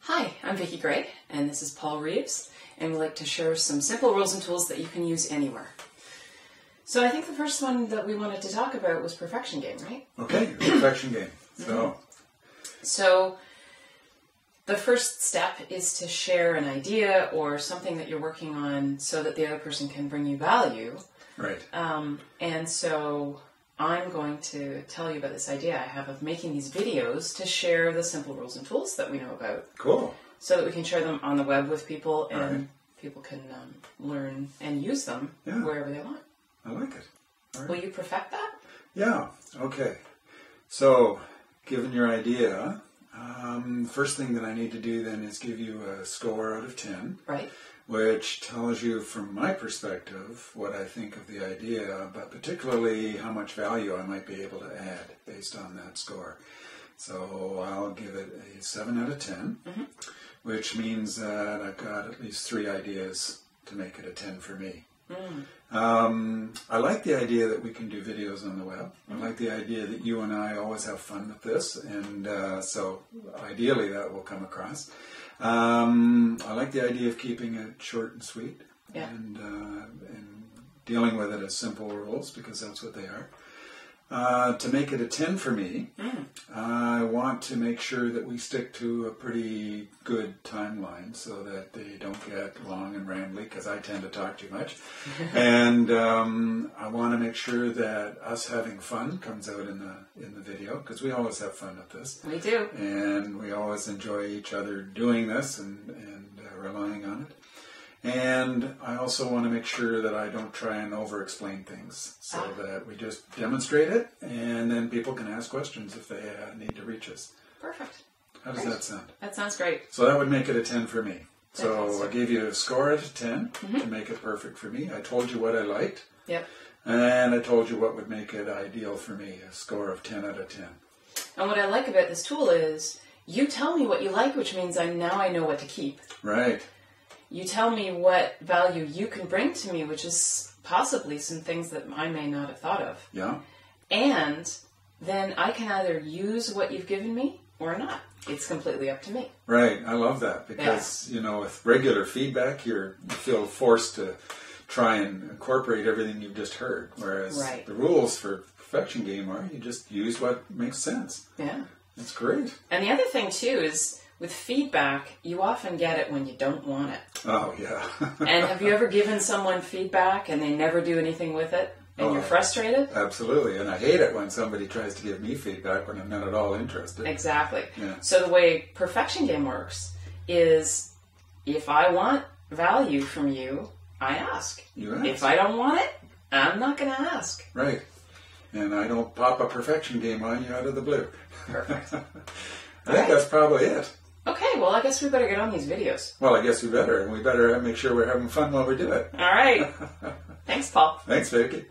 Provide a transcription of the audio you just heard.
Hi, I'm Vickie Gray, and this is Paul Reeves, and we'd like to share some simple rules and tools that you can use anywhere. So I think the first one that we wanted to talk about was perfection game, right? Okay, perfection game. So the first step is to share an idea or something that you're working on so that the other person can bring you value. Right. And so I'm going to tell you about this idea I have of making these videos to share the simple rules and tools that we know about. Cool. So that we can share them on the web with people and people can learn and use them wherever they want. I like it. All right. Will you perfect that? Yeah. Okay. So, given your idea, first thing that I need to do then is give you a score out of 10. Right. Which tells you, from my perspective, what I think of the idea, but particularly how much value I might be able to add based on that score. So I'll give it a 7 out of 10, which means that I've got at least 3 ideas to make it a 10 for me. I like the idea that we can do videos on the web. I like the idea that you and I always have fun with this, and so ideally that will come across. I like the idea of keeping it short and sweet and dealing with it as simple rules, because that's what they are. To make it a 10 for me, I want to make sure that we stick to a pretty good timeline so that they don't get long and rambly, because I tend to talk too much. And I want to make sure that us having fun comes out in the video, because we always have fun with this. We do. And we always enjoy each other doing this and relying on it. And I also want to make sure that I don't try and over-explain things, so that we just demonstrate it, and then people can ask questions if they need to reach us. Perfect. How does that sound? That sounds great. So that would make it a 10 for me. So Fantastic. I gave you a score out of 10 to make it perfect for me. I told you what I liked. Yep. And I told you what would make it ideal for me, a score of 10 out of 10. And what I like about this tool is you tell me what you like, which means now I know what to keep. Right. You tell me what value you can bring to me, which is possibly some things that I may not have thought of. Yeah. And then I can either use what you've given me or not. It's completely up to me. Right. I love that, because, you know, with regular feedback, you feel forced to try and incorporate everything you've just heard. Whereas the rules for perfection game are you just use what makes sense. Yeah. That's great. And the other thing, too, is with feedback, you often get it when you don't want it. Oh, yeah. And have you ever given someone feedback and they never do anything with it? And you're frustrated? Absolutely. And I hate it when somebody tries to give me feedback when I'm not at all interested. Exactly. Yeah. So the way perfection game works is if I want value from you, I ask. You ask. If I don't want it, I'm not going to ask. Right. And I don't pop a perfection game on you out of the blue. Perfect. I think that's probably it. Okay, well, I guess we better get on these videos. Well, I guess we better. And we better make sure we're having fun while we do it. All right. Thanks, Paul. Thanks, Vickie.